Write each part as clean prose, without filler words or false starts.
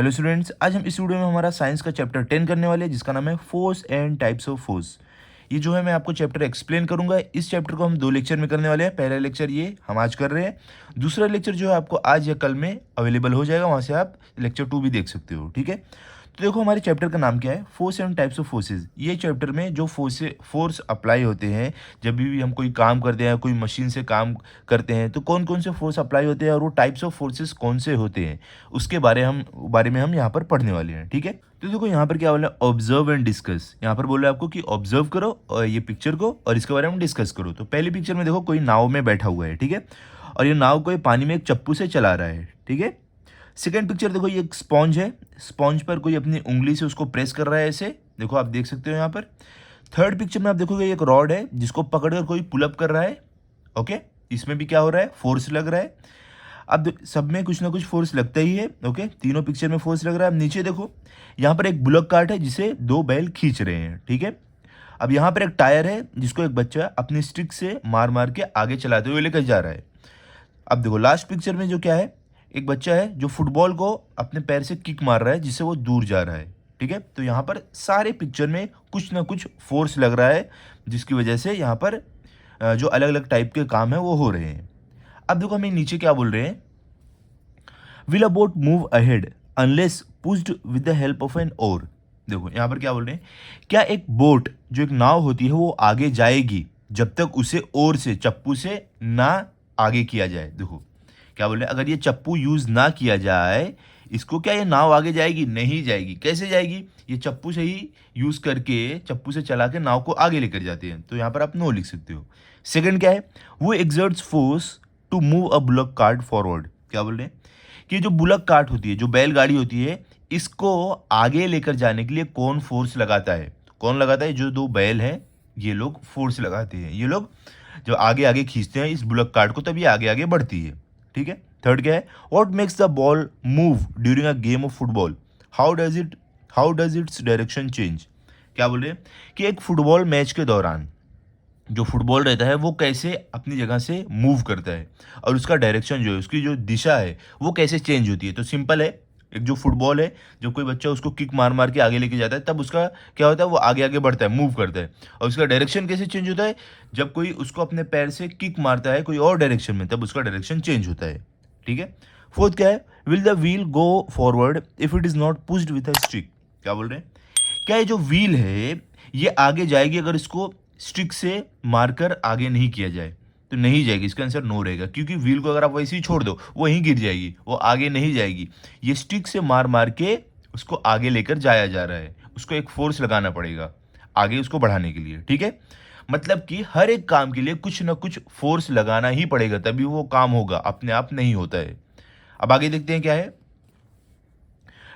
Hello students, आज हम इस वीडियो में हमारा साइंस का चैप्टर 10 करने वाले हैं जिसका नाम है force and types of force. ये जो है मैं आपको चैप्टर एक्सप्लेन करूंगा। इस चैप्टर को हम 2 लेक्चर में करने वाले हैं। पहला लेक्चर ये हम आज कर रहे हैं, दूसरा लेक्चर जो है आपको आज या कल में अवेलेबल हो जाएगा, वहाँ से आप लेक्चर 2 भी देख सकते हो। ठीक है, तो देखो हमारे चैप्टर का नाम क्या है, force and types of forces. ये चैप्टर में जो फोर्स अप्लाई होते हैं जब भी हम कोई काम करते हैं, कोई मशीन से काम करते हैं, तो कौन कौन से फोर्स अप्लाई होते हैं और वो टाइप्स ऑफ फोर्सेस कौन से होते हैं उसके बारे में हम यहाँ पर पढ़ने वाले हैं। ठीक है, तो देखो यहाँ पर क्या बोला है, ऑब्जर्व एंड डिस्कस। यहाँ पर बोला है आपको कि ऑब्जर्व करो और ये पिक्चर को और इसके बारे में डिस्कस करो। तो पहली पिक्चर में देखो कोई नाव में बैठा हुआ है, ठीक है, और ये नाव को पानी में एक चप्पू से चला रहा है। ठीक है, सेकेंड पिक्चर देखो, ये एक स्पॉन्ज है, स्पॉन्ज पर कोई अपनी उंगली से उसको प्रेस कर रहा है, ऐसे देखो आप देख सकते हो यहाँ पर। थर्ड पिक्चर में आप देखोगे एक रॉड है जिसको पकड़कर कोई पुलअप कर रहा है। ओके, इसमें भी क्या हो रहा है, फोर्स लग रहा है। अब सब में कुछ ना कुछ फोर्स लगता ही है। ओके, तीनों पिक्चर में फोर्स लग रहा है। अब नीचे देखो, यहाँ पर एक बुलक कार्ट है जिसे 2 बैल खींच रहे हैं। ठीक है, अब यहाँ पर एक टायर है जिसको एक बच्चा अपनी स्टिक से मार मार के आगे चलाते हुए लेकर जा रहा है। अब देखो लास्ट पिक्चर में जो क्या है, एक बच्चा है जो फुटबॉल को अपने पैर से किक मार रहा है जिससे वो दूर जा रहा है। ठीक है, तो यहाँ पर सारे पिक्चर में कुछ ना कुछ फोर्स लग रहा है जिसकी वजह से यहाँ पर जो अलग अलग टाइप के काम है वो हो रहे हैं। अब देखो हमें नीचे क्या बोल रहे हैं, will a boat move ahead unless pushed with the help of an oar. देखो यहाँ पर क्या बोल रहे हैं, क्या एक बोट जो एक नाव होती है वो आगे जाएगी जब तक उसे ओर से, चप्पू से ना आगे किया जाए। देखो क्या बोल रहे हैं, अगर ये चप्पू यूज ना किया जाए इसको, क्या ये नाव आगे जाएगी? नहीं जाएगी। कैसे जाएगी? ये चप्पू से ही यूज करके, चप्पू से चला के नाव को आगे लेकर जाते हैं। तो यहाँ पर आप नो लिख सकते हो। सेकंड क्या है, वो exerts force to move a bullock cart forward. क्या बोल रहे हैं कि जो बुलक कार्ट होती है, जो बैलगाड़ी होती है, इसको आगे लेकर जाने के लिए कौन फोर्स लगाता है? कौन लगाता है? जो 2 बैल हैं ये लोग फोर्स लगाते हैं। ये लोग जो आगे आगे खींचते हैं इस बुलक कार्ट को, तब ये आगे आगे बढ़ती है। ठीक है, थर्ड क्या है, what makes the ball move during a game of football, how does its direction change. क्या बोल रहे हैं कि एक फुटबॉल मैच के दौरान जो फुटबॉल रहता है वो कैसे अपनी जगह से मूव करता है और उसका डायरेक्शन जो है, उसकी जो दिशा है वो कैसे चेंज होती है। तो सिंपल है, एक जो फुटबॉल है, जब कोई बच्चा उसको किक मार मार के आगे लेके जाता है तब उसका क्या होता है, वो आगे आगे बढ़ता है, मूव करता है। और उसका डायरेक्शन कैसे चेंज होता है, जब कोई उसको अपने पैर से किक मारता है कोई और डायरेक्शन में, तब उसका डायरेक्शन चेंज होता है। ठीक है, फोर्थ क्या है, will the wheel go forward if it is not pushed with a stick. क्या बोल रहे हैं, क्या ये जो व्हील है ये आगे जाएगी अगर इसको स्टिक से मारकर आगे नहीं किया जाए? तो नहीं जाएगी। इसका आंसर नो रहेगा, क्योंकि व्हील को अगर आप वैसे ही छोड़ दो वो वहीं गिर जाएगी, वो आगे नहीं जाएगी। ये स्टिक से मार मार के उसको आगे लेकर जाया जा रहा है, उसको एक फोर्स लगाना पड़ेगा आगे उसको बढ़ाने के लिए। ठीक है, मतलब कि हर एक काम के लिए कुछ ना कुछ फोर्स लगाना ही पड़ेगा तभी वो काम होगा, अपने आप नहीं होता है। अब आगे देखते हैं क्या है,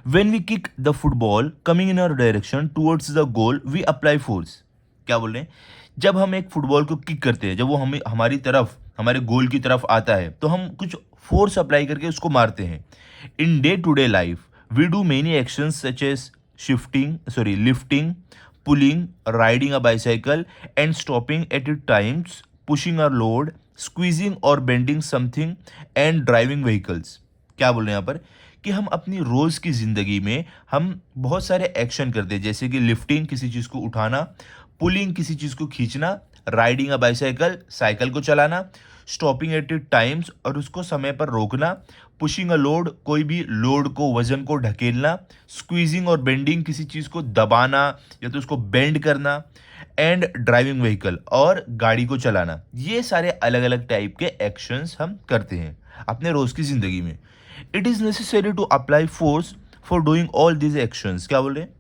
When we kick the football coming in our direction towards the goal, we apply force। क्या बोल रहे हैं, जब हम एक फुटबॉल को किक करते हैं, जब वो हमें हमारी तरफ, हमारे गोल की तरफ आता है, तो हम कुछ फोर्स अप्लाई करके उसको मारते हैं। In day to day life we do many actions such as lifting, pulling, riding a bicycle and stopping at it times, pushing a load, squeezing और bending something and driving vehicles. क्या बोल रहे हैं यहाँ पर कि हम अपनी रोज़ की ज़िंदगी में हम बहुत सारे एक्शन करते हैं, जैसे कि लिफ्टिंग, किसी चीज़ को उठाना, पुलिंग, किसी चीज़ को खींचना, राइडिंग अ बाइसाइकिल, साइकिल को चलाना, स्टॉपिंग एट इट टाइम्स और उसको समय पर रोकना, पुशिंग अ लोड, कोई भी लोड को, वजन को ढकेलना, स्क्वीजिंग और बेंडिंग, किसी चीज़ को दबाना या तो उसको बेंड करना, एंड ड्राइविंग व्हीकल और गाड़ी को चलाना। ये सारे अलग अलग टाइप के एक्शंस हम करते हैं अपने रोज़ की ज़िंदगी में। It is necessary to apply force for doing all these actions. क्या बोल रहे हैं,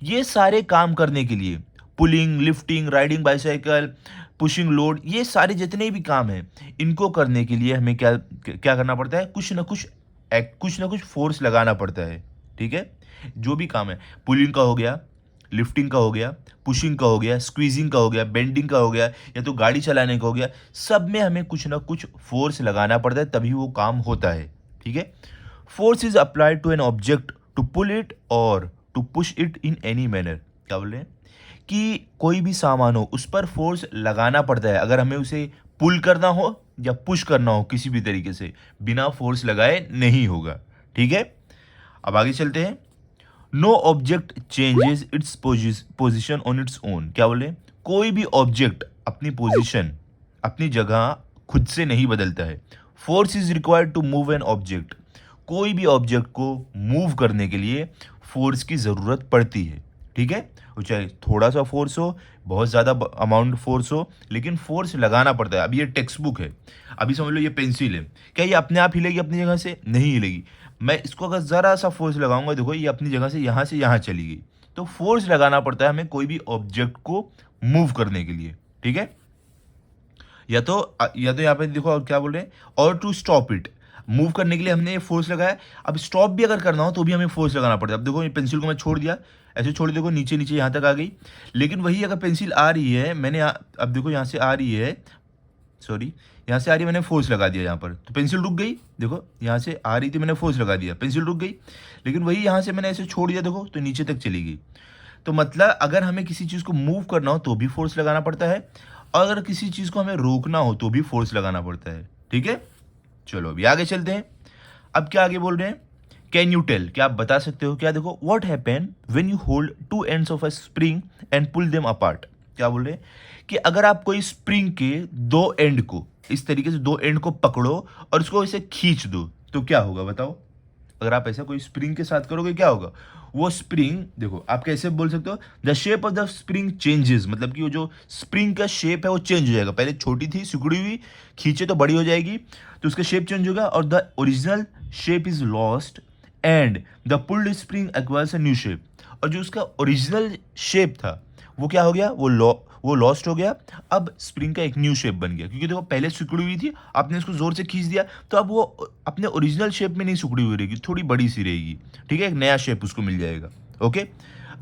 ये सारे काम करने के लिए, pulling, lifting, riding bicycle, pushing load, ये सारे जितने भी काम हैं इनको करने के लिए हमें क्या क्या करना पड़ता है, कुछ ना कुछ फोर्स लगाना पड़ता है। ठीक है, जो भी काम है, पुलिंग का हो गया, लिफ्टिंग का हो गया, पुशिंग का हो गया, स्क्वीजिंग का हो गया, बेंडिंग का हो गया, या तो गाड़ी चलाने का हो गया, सब में हमें कुछ ना कुछ फोर्स लगाना पड़ता है तभी वो काम होता है। ठीक है, force is applied to an object to pull it और to push it in any manner. क्या बोल रहे हैं कि कोई भी सामान हो उस पर फोर्स लगाना पड़ता है, अगर हमें उसे पुल करना हो या पुश करना हो किसी भी तरीके से, बिना फोर्स लगाए नहीं होगा। ठीक है, अब आगे चलते हैं। No object changes its position on its own. क्या बोले? कोई भी ऑब्जेक्ट अपनी पोजिशन, अपनी जगह खुद से नहीं बदलता है। Force is required to move an object. कोई भी ऑब्जेक्ट को मूव करने के लिए फोर्स की ज़रूरत पड़ती है। ठीक है, वो चाहे थोड़ा सा फोर्स हो, बहुत ज़्यादा अमाउंट फोर्स हो, लेकिन फोर्स लगाना पड़ता है। अभी ये टेक्स्ट बुक है, अभी समझ लो ये पेंसिल है, क्या ये अपने आप हिलेगी अपनी जगह से? नहीं हिलेगी। मैं इसको अगर ज़रा सा फोर्स लगाऊंगा, देखो ये अपनी जगह से यहाँ चली गई। तो फोर्स लगाना पड़ता है हमें कोई भी ऑब्जेक्ट को मूव करने के लिए। ठीक है, या तो यहाँ पे देखो और क्या बोल रहे हैं, और टू स्टॉप इट। मूव करने के लिए हमने फोर्स लगाया, अब स्टॉप भी अगर करना हो तो भी हमें फोर्स लगाना पड़ता है। अब देखो ये पेंसिल को मैं छोड़ दिया, ऐसे छोड़, देखो नीचे नीचे यहाँ तक आ गई, लेकिन वही अगर पेंसिल आ रही है, अब देखो यहाँ से आ रही है, सॉरी यहाँ से आ रही है, मैंने फोर्स लगा दिया यहाँ पर, तो पेंसिल रुक गई। देखो यहाँ से आ रही थी, मैंने फोर्स लगा दिया, पेंसिल रुक गई। लेकिन वही यहाँ से मैंने ऐसे छोड़ दिया, देखो तो नीचे तक चली गई। तो मतलब अगर हमें किसी चीज़ को मूव करना हो तो भी फोर्स लगाना पड़ता है, और अगर किसी चीज़ को हमें रोकना हो तो भी फोर्स लगाना पड़ता है। ठीक है, चलो अभी आगे चलते हैं। अब क्या आगे बोल रहे हैं, कैन यू टेल, क्या आप बता सकते हो? क्या देखो, what happen when you hold two ends of a spring and pull them apart. क्या बोल रहे हैं कि अगर आप कोई स्प्रिंग के दो एंड को इस तरीके से, दो एंड को पकड़ो और उसको ऐसे खींच दो, तो क्या होगा बताओ? अगर आप ऐसा कोई स्प्रिंग के साथ करोगे क्या होगा? वो स्प्रिंग, देखो आप कैसे बोल सकते हो, the shape of the spring changes, मतलब कि वो जो स्प्रिंग का शेप है वो चेंज हो जाएगा। पहले छोटी थी, सिकुड़ी हुई, खींचे तो बड़ी हो जाएगी, तो उसका शेप चेंज होगा, और the original shape is lost and the pulled spring acquires a new shape. और जो उसका ओरिजिनल शेप था वो क्या हो गया, वो लॉस्ट हो गया। अब स्प्रिंग का एक न्यू शेप बन गया, क्योंकि देखो पहले सिकुड़ी हुई थी, आपने इसको जोर से खींच दिया, तो अब वो अपने ओरिजिनल शेप में नहीं सिकुड़ी हुई रहेगी, थोड़ी बड़ी सी रहेगी। ठीक है, एक नया शेप उसको मिल जाएगा। ओके,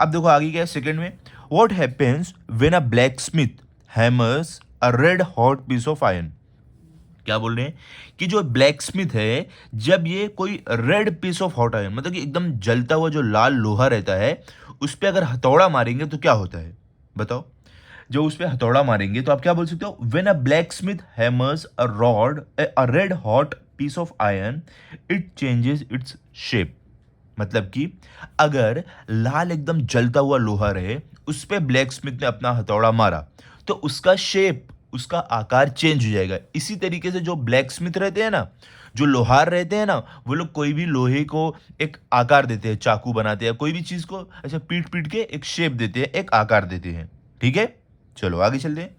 अब देखो आगे क्या है सेकंड में, what happens when a blacksmith hammers a red hot piece of iron. क्या बोल रहे हैं कि जो ब्लैक स्मिथ है, जब ये कोई red piece of hot iron, मतलब कि एकदम जलता हुआ जो लाल लोहा रहता है, उस पर अगर हथौड़ा मारेंगे तो क्या होता है बताओ? जो उस पर हथौड़ा मारेंगे तो आप क्या बोल सकते हो, when a blacksmith hammers a red hot piece of iron it changes its shape. मतलब कि अगर लाल एकदम जलता हुआ लोहा रहे, उस पे ब्लैक स्मिथ ने अपना हथौड़ा मारा, तो उसका शेप, उसका आकार चेंज हो जाएगा। इसी तरीके से जो ब्लैक स्मिथ रहते हैं ना, जो लोहार रहते हैं ना, वो लोग कोई भी लोहे को एक आकार देते हैं, चाकू बनाते हैं, कोई भी चीज को ऐसे पीट पीट के एक शेप देते हैं, एक आकार देते हैं। ठीक है, चलो आगे चलते हैं।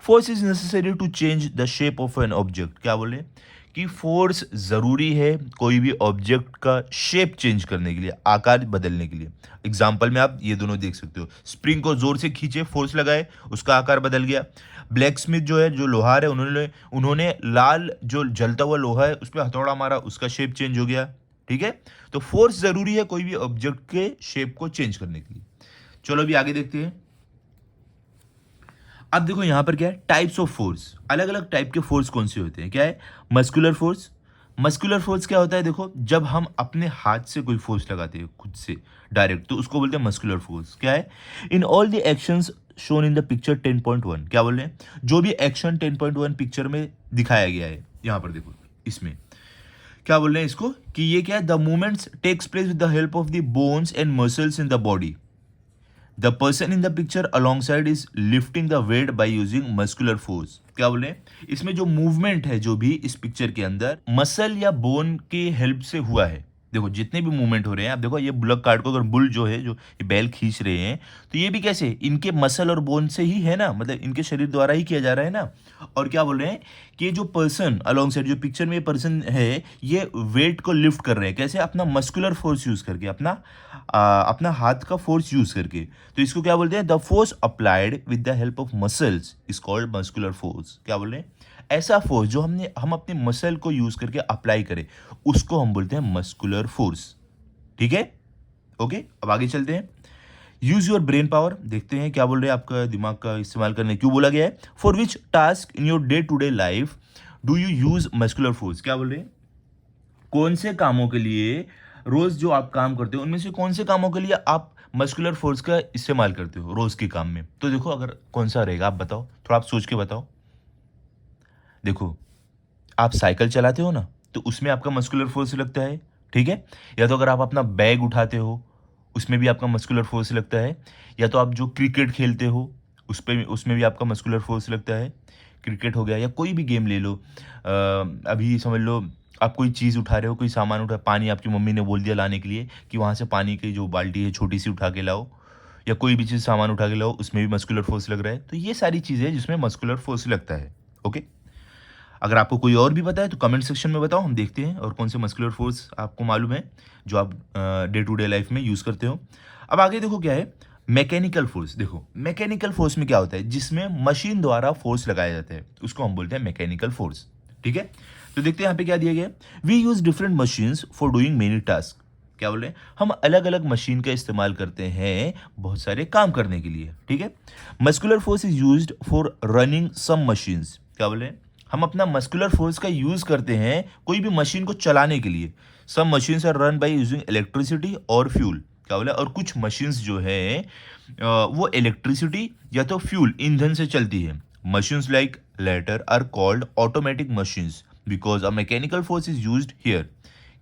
Force is necessary to change the shape of an object. क्या बोले कि फोर्स ज़रूरी है कोई भी ऑब्जेक्ट का शेप चेंज करने के लिए, आकार बदलने के लिए। एग्जाम्पल में आप ये दोनों देख सकते हो, स्प्रिंग को जोर से खींचे, फोर्स लगाए, उसका आकार बदल गया। ब्लैक स्मिथ जो है, जो लोहार है, उन्होंने उन्होंने लाल जो जलता हुआ लोहा है उस पर हथौड़ा मारा, उसका शेप चेंज हो गया। ठीक है, तो फोर्स ज़रूरी है कोई भी ऑब्जेक्ट के शेप को चेंज करने के लिए। चलो अभी आगे देखते हैं। अब देखो यहां पर क्या है, टाइप्स ऑफ फोर्स। अलग अलग टाइप के फोर्स कौन से होते हैं? क्या है, मस्कुलर फोर्स। मस्कुलर फोर्स क्या होता है, देखो जब हम अपने हाथ से कोई फोर्स लगाते हैं खुद से डायरेक्ट, तो उसको बोलते हैं मस्कुलर फोर्स। क्या है, in all the actions shown in the picture 10.1। क्या बोल रहे हैं, जो भी एक्शन 10.1 पिक्चर में दिखाया गया है, यहां पर देखो इसमें क्या बोल रहे हैं इसको, कि ये क्या है, the movements takes place with the help of the bones and muscles in the body. The person in the picture along is lifting the weight by using muscular force. क्या बोले, इसमें जो मूवमेंट है जो भी इस पिक्चर के अंदर मसल या बोन के हेल्प से हुआ है। देखो जितने भी मूवमेंट हो रहे हैं, आप देखो ये बुलक कार्ड को, अगर बुल जो है, जो ये बैल खींच रहे हैं, तो ये भी कैसे, इनके मसल और बोन से ही है ना, मतलब इनके शरीर द्वारा ही किया जा रहा है ना। और क्या बोल रहे हैं कि जो पर्सन अलॉन्ग साइड, जो पिक्चर में ये पर्सन है, ये वेट को लिफ्ट कर रहे हैं, कैसे, अपना मस्कुलर फोर्स यूज करके, अपना हाथ का फोर्स यूज करके। तो इसको क्या बोलते हैं, the force applied with the help of muscles is called muscular force. क्या बोल रहे हैं, ऐसा फोर्स जो हम अपने मसल को यूज करके अप्लाई करें, उसको हम बोलते हैं मस्कुलर फोर्स। ठीक है, ओके, अब आगे चलते हैं। यूज योर ब्रेन पावर, देखते हैं क्या बोल रहे हैं, आपका दिमाग का इस्तेमाल करने क्यों बोला गया है। For which task in your day to day life do you use muscular force. क्या बोल रहे हैं, कौन से कामों के लिए, रोज जो आप काम करते हो उनमें से कौन से कामों के लिए आप मस्कुलर फोर्स का इस्तेमाल करते हो रोज के काम में? तो देखो अगर कौन सा रहेगा आप बताओ, थोड़ा आप सोच के बताओ। देखो आप साइकिल चलाते हो ना, तो उसमें आपका मस्कुलर फोर्स लगता है। ठीक है। या तो अगर आप अपना बैग उठाते हो उसमें भी आपका मस्कुलर फोर्स लगता है, या तो आप जो क्रिकेट खेलते हो उसमें भी आपका मस्कुलर फोर्स लगता है। क्रिकेट हो गया या कोई भी गेम ले लो, अभी समझ लो आप कोई चीज़ उठा रहे हो, कोई सामान उठा, पानी आपकी मम्मी ने बोल दिया लाने के लिए कि वहाँ से पानी की जो बाल्टी है छोटी सी उठा के लाओ, या कोई भी चीज़ सामान उठा के लाओ, उसमें भी मस्कुलर फोर्स लग रहा है। तो ये सारी चीज़ें हैं जिसमें मस्कुलर फोर्स लगता है। ओके। अगर आपको कोई और भी पता है तो कमेंट सेक्शन में बताओ, हम देखते हैं और कौन से मस्कुलर फोर्स आपको मालूम है जो आप डे टू डे लाइफ में यूज़ करते हो। अब आगे देखो क्या है मैकेनिकल फोर्स। देखो मैकेनिकल फोर्स में क्या होता है, जिसमें मशीन द्वारा फोर्स लगाया जाता है उसको हम बोलते हैं मैकेनिकल फोर्स। ठीक है। तो देखते हैं यहाँ पे क्या दिया गया है। We use different machines for doing many task. क्या बोल रहे हैं, हम अलग अलग मशीन का इस्तेमाल करते हैं बहुत सारे काम करने के लिए। ठीक है। Muscular force is used for running some machines. क्या बोल रहे हैं, हम अपना मस्कुलर फोर्स का यूज करते हैं कोई भी मशीन को चलाने के लिए। Some machines are run by using electricity और फ्यूल। क्या बोला, और कुछ मशीन्स जो है वो इलेक्ट्रिसिटी या तो फ्यूल ईंधन से चलती है। Machines like latter are called automatic machines because a mechanical force is used here.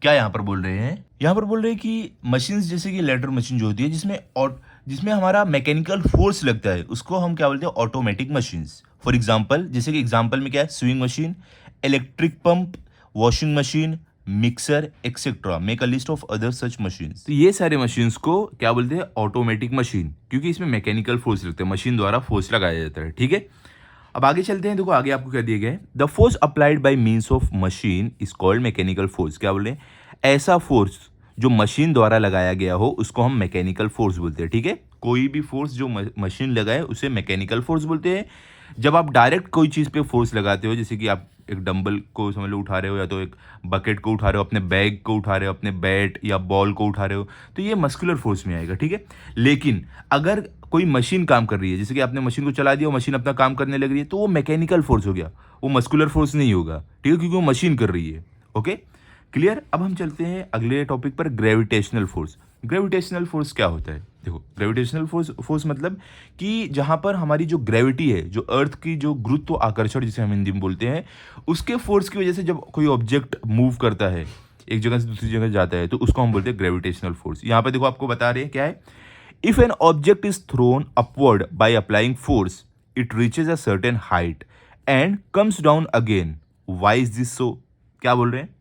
क्या यहाँ पर बोल रहे हैं, यहाँ पर बोल रहे हैं कि मशीन्स जैसे कि लेटर मशीन जो होती है जिसमें हमारा मैकेनिकल फोर्स लगता है उसको हम क्या बोलते हैं, ऑटोमेटिक मशीन्स। फॉर एग्जाम्पल, जैसे कि एग्जाम्पल में क्या है, swing machine, electric pump, washing machine, mixer etcetera. Make a list of other such machines. तो ये सारे मशीन्स को क्या बोलते हैं, ऑटोमेटिक मशीन, क्योंकि इसमें मैकेनिकल फोर्स लगता है, मशीन द्वारा फोर्स लगाया जाता है। ठीक है। अब आगे चलते हैं। देखो आगे आपको क्या दिया गया है, the force applied bye means of machine is called mechanical force. क्या बोल रहे हैं, ऐसा फोर्स जो मशीन द्वारा लगाया गया हो उसको हम मैकेनिकल फोर्स बोलते हैं। ठीक है। कोई भी फोर्स जो मशीन लगाए उसे मैकेनिकल फोर्स बोलते हैं। जब आप डायरेक्ट कोई चीज़ पे फोर्स लगाते हो, जैसे कि आप एक डंबल को समझ लो उठा रहे हो, या तो एक बकेट को उठा रहे हो, अपने बैग को उठा रहे हो, अपने बैट या बॉल को उठा रहे हो, तो ये मस्कुलर फोर्स में आएगा। ठीक है। लेकिन अगर कोई मशीन काम कर रही है, जैसे कि आपने मशीन को चला दिया और मशीन अपना काम करने लग रही है, तो वो मैकेनिकल फोर्स हो गया, वो मस्कुलर फोर्स नहीं होगा। ठीक है, क्योंकि वो मशीन कर रही है। Okay, clear. अब हम चलते हैं अगले टॉपिक पर, ग्रेविटेशनल फोर्स। ग्रेविटेशनल फोर्स क्या होता है, देखो ग्रेविटेशनल फोर्स मतलब कि जहां पर हमारी जो ग्रेविटी है, जो अर्थ की जो गुरुत्व आकर्षण जिसे हम हिंदी में बोलते हैं, उसके फोर्स की वजह से जब कोई ऑब्जेक्ट मूव करता है, एक जगह से दूसरी जगह जाता है, तो उसको हम बोलते हैं ग्रेविटेशनल फोर्स। यहाँ पे देखो आपको बता रहे हैं क्या है, if an object is throne upward by applying force it reaches a certain height and comes down again. Why is this so. क्या बोल रहे हैं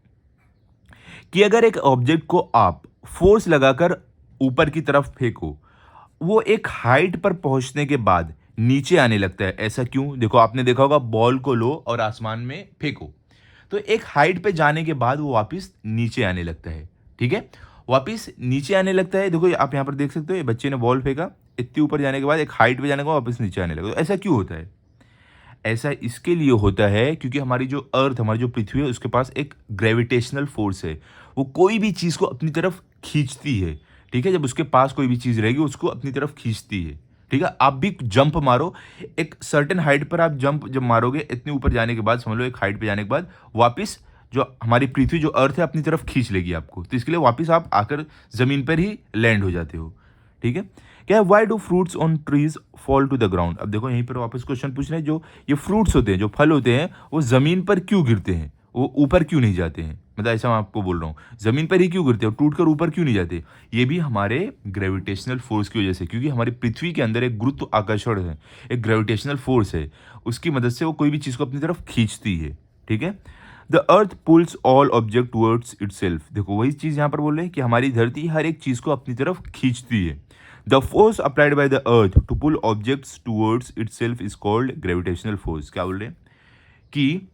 कि अगर एक ऑब्जेक्ट को आप फोर्स लगाकर ऊपर की तरफ फेंको, वो एक हाइट पर पहुंचने के बाद नीचे आने लगता है। ऐसा क्यों, देखो आपने देखा होगा, बॉल को लो और आसमान में फेंको, तो एक हाइट पे जाने के बाद वो वापस नीचे आने लगता है। ठीक है, वापस नीचे आने लगता है। देखो आप यहाँ पर देख सकते हो, ये बच्चे ने बॉल फेंका, इतनी ऊपर जाने के बाद एक हाइट पे जाने के बाद वापस नीचे आने लगा। तो ऐसा क्यों होता है, ऐसा इसके लिए होता है क्योंकि हमारी जो अर्थ, हमारी जो पृथ्वी है, उसके पास एक ग्रेविटेशनल फोर्स है। वो कोई भी चीज़ को अपनी तरफ खींचती है। ठीक है, जब उसके पास कोई भी चीज़ रहेगी उसको अपनी तरफ खींचती है। ठीक है, आप भी जंप मारो, एक सर्टेन हाइट पर आप जंप जब मारोगे, इतने ऊपर जाने के बाद, समझ लो एक हाइट पे जाने के बाद वापस जो हमारी पृथ्वी, जो अर्थ है, अपनी तरफ खींच लेगी आपको। तो इसके लिए वापस आप आकर ज़मीन पर ही लैंड हो जाते हो। ठीक है। क्या है, why do fruits on trees fall to the ground. अब देखो यहीं पर वापस क्वेश्चन पूछ रहे हैं, जो ये फ्रूट्स होते हैं, जो फल होते हैं, वो जमीन पर क्यों गिरते हैं, वो ऊपर क्यों नहीं जाते हैं। मतलब ऐसा मैं आपको बोल रहा हूँ, जमीन पर ही क्यों गिरते हैं, टूट कर ऊपर क्यों नहीं जाते। ये भी हमारे ग्रेविटेशनल फोर्स की वजह से, क्योंकि हमारी पृथ्वी के अंदर एक गुरुत्व आकर्षण है, एक ग्रेविटेशनल फोर्स है, उसकी मदद से वो कोई भी चीज़ को अपनी तरफ खींचती है। ठीक है। The earth pulls all object towards itself. देखो वही चीज़ यहाँ पर बोल रहे हैं कि हमारी धरती हर एक चीज़ को अपनी तरफ खींचती है। The force applied by the earth to pull objects towards itself is called gravitational force. क्या बोल रहे हैं कि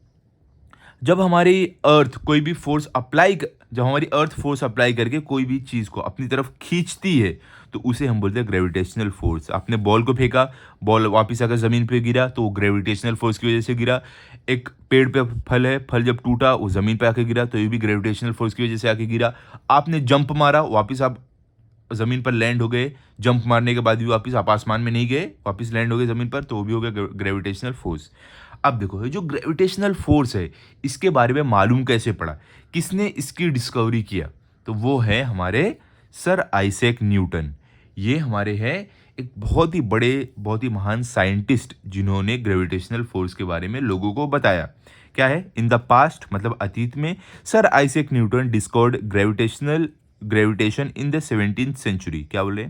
जब हमारी अर्थ कोई भी फोर्स अप्लाई, जब हमारी अर्थ फोर्स अप्लाई करके कोई भी चीज़ को अपनी तरफ खींचती है, तो उसे हम बोलते हैं ग्रेविटेशनल फोर्स। आपने बॉल को फेंका, बॉल वापस आकर ज़मीन पे गिरा, तो ग्रेविटेशनल फोर्स की वजह से गिरा। एक पेड़ पे फल है, फल जब टूटा वो ज़मीन पे आके गिरा, तो ये भी ग्रेविटेशनल फोर्स की वजह से आके गिरा। आपने जंप मारा, वापस आप ज़मीन पर लैंड हो गए, जंप मारने के बाद भी वापस आप आसमान में नहीं गए, वापस लैंड हो गए ज़मीन पर, तो वो भी हो गया ग्रेविटेशनल फोर्स। अब देखो ये जो ग्रेविटेशनल फोर्स है, इसके बारे में मालूम कैसे पड़ा, किसने इसकी डिस्कवरी किया, तो वो है हमारे सर आइजैक न्यूटन। ये हमारे हैं एक बहुत ही बड़े, बहुत ही महान साइंटिस्ट, जिन्होंने ग्रेविटेशनल फोर्स के बारे में लोगों को बताया क्या है? इन द पास्ट मतलब अतीत में sir Isaac Newton discovered gravitation in the 17th century. क्या बोले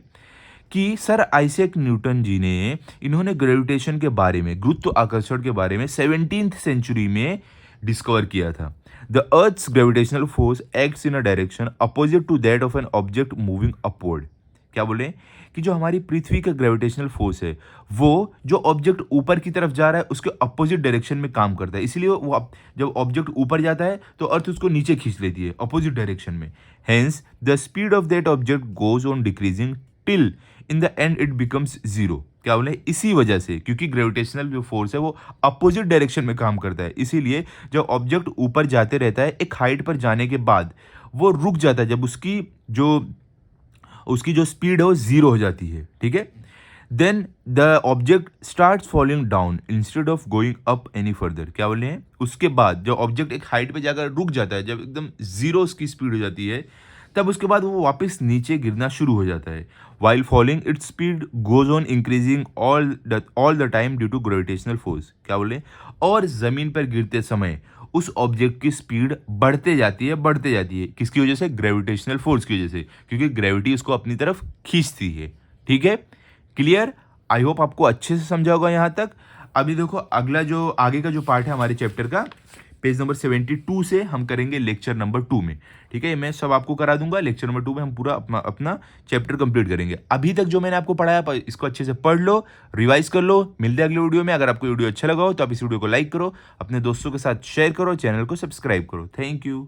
कि सर आइजैक न्यूटन जी ने इन्होंने ग्रेविटेशन के बारे में, गुरुत्व आकर्षण के बारे में 17th सेंचुरी में डिस्कवर किया था। The earth's gravitational force acts in a direction opposite to that of an object moving upward. क्या बोले कि जो हमारी पृथ्वी का ग्रेविटेशनल फोर्स है वो जो ऑब्जेक्ट ऊपर की तरफ जा रहा है उसके अपोजिट डायरेक्शन में काम करता है, इसीलिए जब ऑब्जेक्ट ऊपर जाता है तो अर्थ उसको नीचे खींच लेती है अपोजिट डायरेक्शन में। Hence the speed of that object goes on decreasing till in the end it becomes zero. क्या बोले? इसी वजह से, क्योंकि ग्रेविटेशनल जो फोर्स है वो अपोजिट डायरेक्शन में काम करता है, इसीलिए जब ऑब्जेक्ट ऊपर जाते रहता है एक हाइट पर जाने के बाद वो रुक जाता है जब उसकी जो स्पीड है वो जीरो हो जाती है। ठीक है, then the object start falling down instead of going up any further. क्या बोले हैं? उसके बाद जब ऑब्जेक्ट एक हाइट पे जाकर रुक जाता है, जब एकदम जीरो उसकी स्पीड हो जाती है, तब उसके बाद वो वापस नीचे गिरना शुरू हो जाता है। While falling its speed goes on increasing all the time due to gravitational force. क्या बोले? और जमीन पर गिरते समय उस ऑब्जेक्ट की स्पीड बढ़ते जाती है। किसकी वजह से? ग्रेविटेशनल फोर्स की वजह से, क्योंकि ग्रेविटी उसको अपनी तरफ खींचती है। ठीक है, क्लियर? आई होप आपको अच्छे से समझा होगा यहाँ तक। अभी देखो अगला जो आगे का जो पार्ट है हमारे चैप्टर का, पेज नंबर 72 से हम करेंगे लेक्चर नंबर 2 में। ठीक है, मैं सब आपको करा दूंगा। लेक्चर नंबर 2 में हम पूरा अपना चैप्टर कंप्लीट करेंगे। अभी तक जो मैंने आपको पढ़ाया इसको अच्छे से पढ़ लो, रिवाइज कर लो। मिलते हैं अगले वीडियो में। अगर आपको वीडियो अच्छा लगा हो तो आप इस वीडियो को लाइक करो, अपने दोस्तों के साथ शेयर करो, चैनल को सब्सक्राइब करो। Thank you.